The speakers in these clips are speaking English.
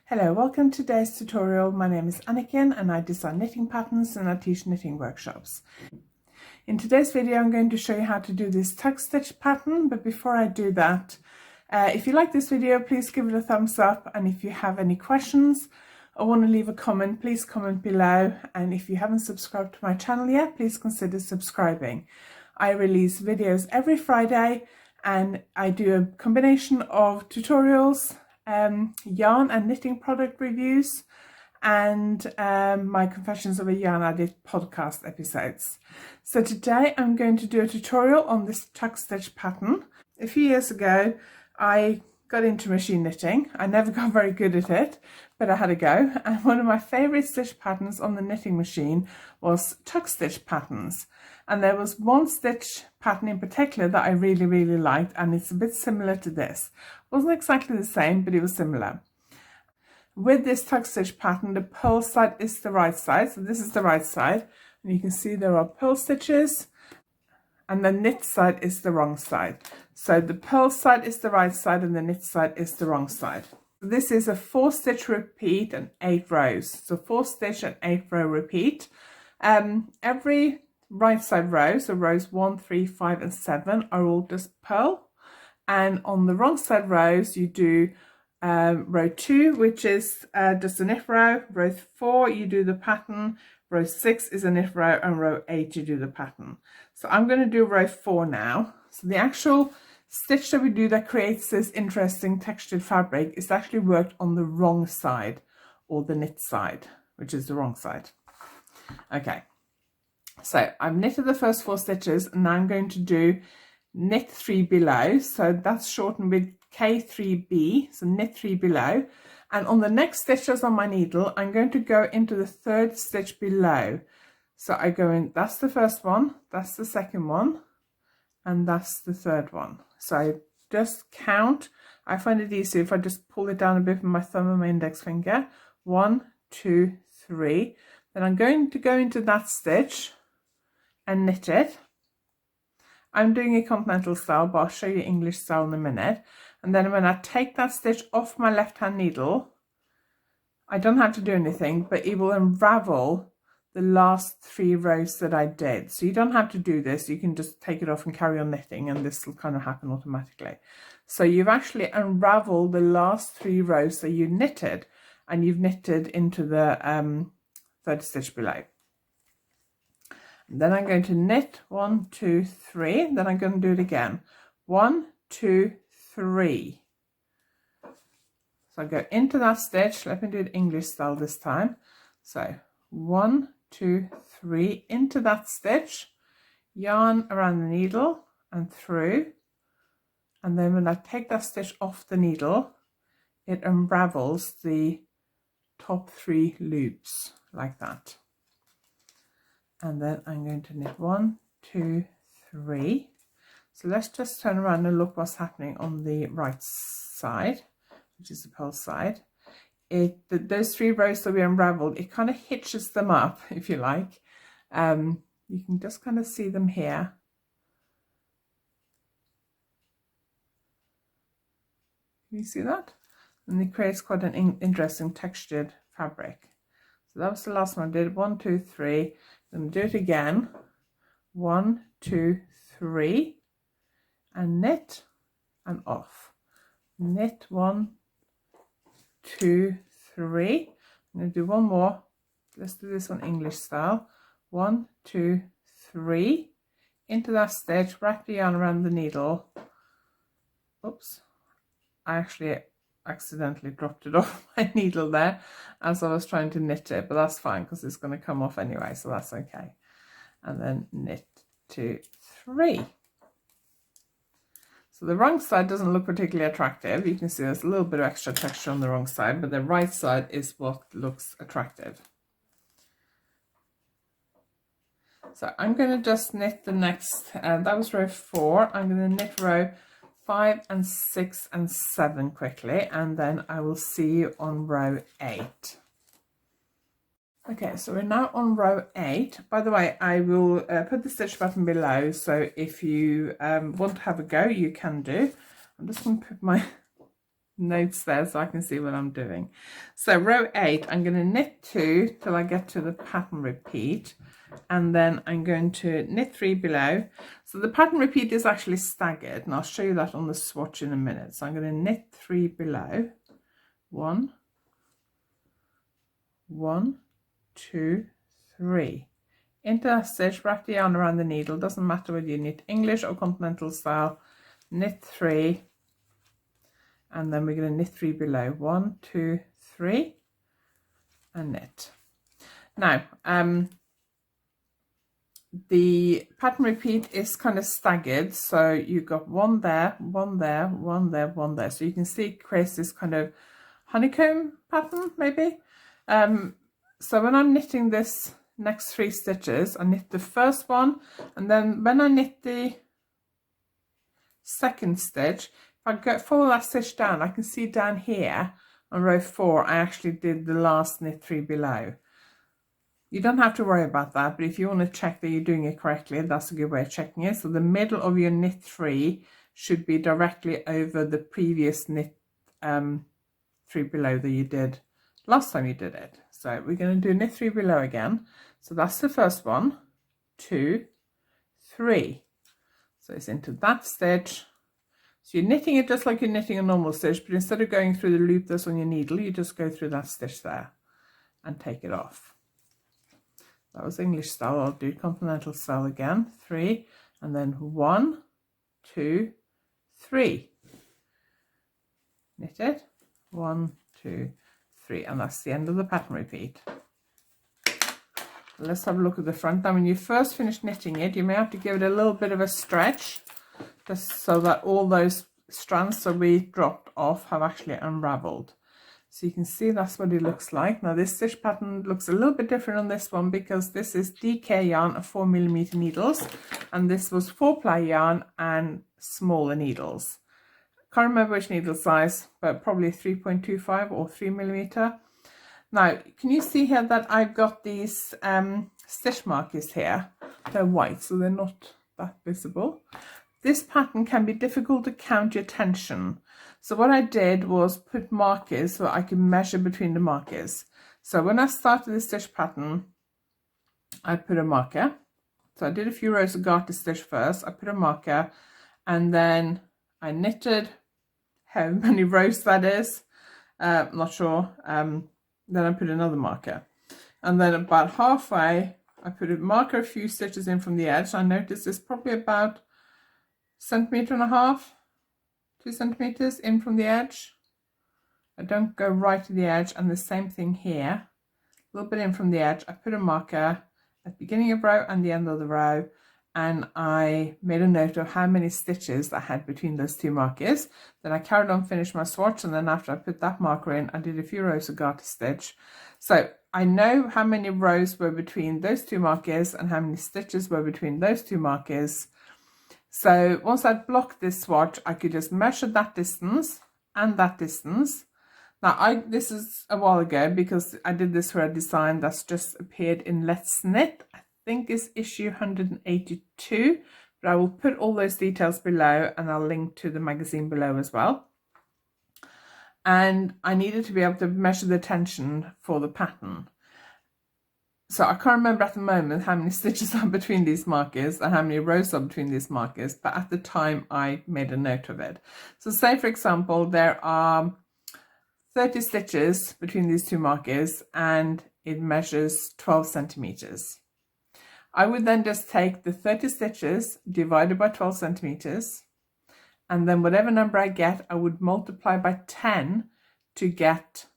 Hello, welcome to today's tutorial. My name is Anniken and I design knitting patterns and I teach knitting workshops. In today's video I'm going to show you how to do this tuck stitch pattern, but before I do that, if you like this video please give it a thumbs up, and if you have any questions or want to leave a comment, please comment below, and if you haven't subscribed to my channel yet, please consider subscribing. I release videos every Friday and I do a combination of tutorials, yarn and knitting product reviews, and my Confessions of a Yarn Addict podcast episodes. So today I'm going to do a tutorial on this tuck stitch pattern. A few years ago I got into machine knitting. I never got very good at it, but I had a go, and one of my favorite stitch patterns on the knitting machine was tuck stitch patterns. And there was one stitch pattern in particular that I really liked, and it's a bit similar to this. Wasn't exactly the same, but it was similar. With this tuck stitch pattern, the purl side is the right side, so this is the right side, and you can see there are purl stitches, and the knit side is the wrong side. So the purl side is the right side and the knit side is the wrong side. This is a 4 stitch repeat and 8 rows. So 4 stitch and 8 row repeat. Every right side row, so rows 1, 3, 5 and 7 are all just purl, and on the wrong side rows you do row 2, which is just a knit row, row 4 you do the pattern, row 6 is a knit row, and row 8 you do the pattern. So I'm going to do row 4 now. So the actual stitch that we do that creates this interesting textured fabric is actually worked on the wrong side, or the knit side, which is the wrong side. Okay, so I've knitted the first 4 stitches, and now I'm going to do knit 3 below, so that's shortened with K3B, so knit 3 below, and on the next stitches on my needle I'm going to go into the 3rd stitch below. So I go in, that's the first one, that's the second one, and that's the 3rd one. So I just count. I find it easier if I just pull it down a bit with my thumb and my index finger. 1, 2, 3. Then I'm going to go into that stitch and knit it. I'm doing a continental style, but I'll show you English style in a minute. And then when I take that stitch off my left hand needle, I don't have to do anything, but it will unravel the last 3 rows that I did. So you don't have to do this, you can just take it off and carry on knitting, and this will kind of happen automatically. So you've actually unraveled the last 3 rows that you knitted, and you've knitted into the 3rd stitch below. And then I'm going to knit 1, 2, 3, then I'm going to do it again. 1, 2, 3. So I go into that stitch. Let me do it English style this time. So 1, 2, 3 into that stitch, yarn around the needle and through, and then when I take that stitch off the needle, it unravels the top 3 loops like that. And then I'm going to knit 1, 2, 3. So let's just turn around and look what's happening on the right side, which is the purl side. Those 3 rows that we unraveled, it kind of hitches them up, if you like. You can just kind of see them here. Can you see that? And it creates quite an interesting textured fabric. So that was the last one I did. 1, 2, 3. Then do it again. 1, 2, 3, and knit and off. Knit 1, 2, 3. I'm going to do one more. Let's do this on English style. 1, 2, 3 into that stitch, wrap the yarn around the needle. Oops, I actually accidentally dropped it off my needle there as I was trying to knit it, but that's fine because it's going to come off anyway, so that's okay. And then knit 2, 3. So the wrong side doesn't look particularly attractive. You can see there's a little bit of extra texture on the wrong side, but the right side is what looks attractive. So I'm going to just knit the next, that was row 4. I'm going to knit row 5 and 6 and 7 quickly, and then I will see you on row 8. Okay, so we're now on row 8. By the way, I will put the stitch button below, so if you want to have a go, you can do. I'm just going to put my notes there so I can see what I'm doing. So row 8, I'm going to knit 2 till I get to the pattern repeat, and then I'm going to knit 3 below. So the pattern repeat is actually staggered, and I'll show you that on the swatch in a minute. So I'm going to knit 3 below. 1, 2, 3. Into that stitch, wrap the yarn around the needle. Doesn't matter whether you knit English or continental style. Knit 3, and then we're going to knit 3 below. 1, 2, 3, and knit. Now the pattern repeat is kind of staggered, so you've got 1 there, 1 there, 1 there, 1 there. So you can see it creates this kind of honeycomb pattern maybe. So when I'm knitting this next 3 stitches, I knit the first one, and then when I knit the second stitch, if I follow that stitch down, I can see down here on row 4 I actually did the last knit 3 below. You don't have to worry about that, but if you want to check that you're doing it correctly, that's a good way of checking it. So the middle of your knit 3 should be directly over the previous knit 3 below that you did last time you did it. So we're going to do knit 3 below again. So that's the first one, 2, 3. So it's into that stitch. So you're knitting it just like you're knitting a normal stitch, but instead of going through the loop that's on your needle, you just go through that stitch there and take it off. That was English style. I'll do continental style again. 3, and then 1, 2, 3. Knit it. 1, 2, 3, and that's the end of the pattern repeat. Let's have a look at the front. Now when you first finish knitting it, you may have to give it a little bit of a stretch, just so that all those strands that we dropped off have actually unraveled. So you can see that's what it looks like. Now this stitch pattern looks a little bit different on this one because this is DK yarn of 4mm needles, and this was 4-ply yarn and smaller needles. Can't remember which needle size, but probably 3.25 or 3mm. Now can you see here that I've got these stitch markers here? They're white, so they're not that visible. This pattern can be difficult to count your tension. So what I did was put markers so I could measure between the markers. So when I started the stitch pattern, I put a marker. So I did a few rows of garter stitch first. I put a marker, and then I knitted how many rows that is. I'm not sure. Then I put another marker. And then about halfway, I put a marker a few stitches in from the edge. I noticed it's probably about 1.5 centimeters, 2 centimeters in from the edge. I don't go right to the edge, and the same thing here, a little bit in from the edge. I put a marker at the beginning of row and the end of the row, and I made a note of how many stitches I had between those 2 markers. Then I carried on, finished my swatch, and then after I put that marker in, I did a few rows of garter stitch. So I know how many rows were between those 2 markers and how many stitches were between those 2 markers. So once I'd blocked this swatch, I could just measure that distance and that distance. Now this is a while ago because I did this for a design that's just appeared in Let's Knit. I think it's issue 182, but I will put all those details below, and I'll link to the magazine below as well. And I needed to be able to measure the tension for the pattern. So I can't remember at the moment how many stitches are between these markers and how many rows are between these markers, but at the time I made a note of it. So say for example there are 30 stitches between these 2 markers and it measures 12 centimeters. I would then just take the 30 stitches divided by 12 centimeters, and then whatever number I get, I would multiply by 10 to get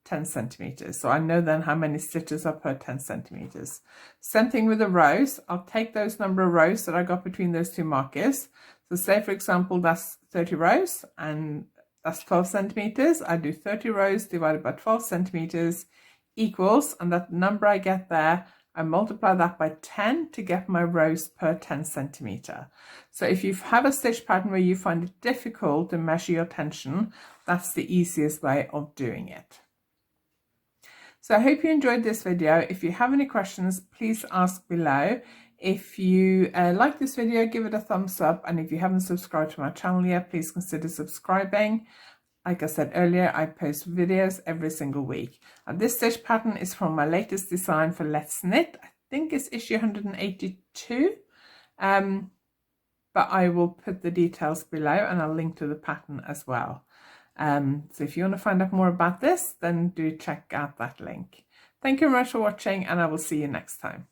10 centimeters. So I know then how many stitches are per 10 centimeters. Same thing with the rows. I'll take those number of rows that I got between those 2 markers. So say for example that's 30 rows and that's 12 centimeters. I do 30 rows divided by 12 centimeters equals, and that number I get there, I multiply that by 10 to get my rows per 10 centimeter. So if you have a stitch pattern where you find it difficult to measure your tension, that's the easiest way of doing it. So I hope you enjoyed this video. If you have any questions, please ask below. If you like this video, give it a thumbs up. And if you haven't subscribed to my channel yet, please consider subscribing. like I said earlier, I post videos every single week. And this stitch pattern is from my latest design for Let's Knit. I think it's issue 182. But I will put the details below and I'll link to the pattern as well. So if you want to find out more about this, then do check out that link. Thank you very much for watching, and I will see you next time.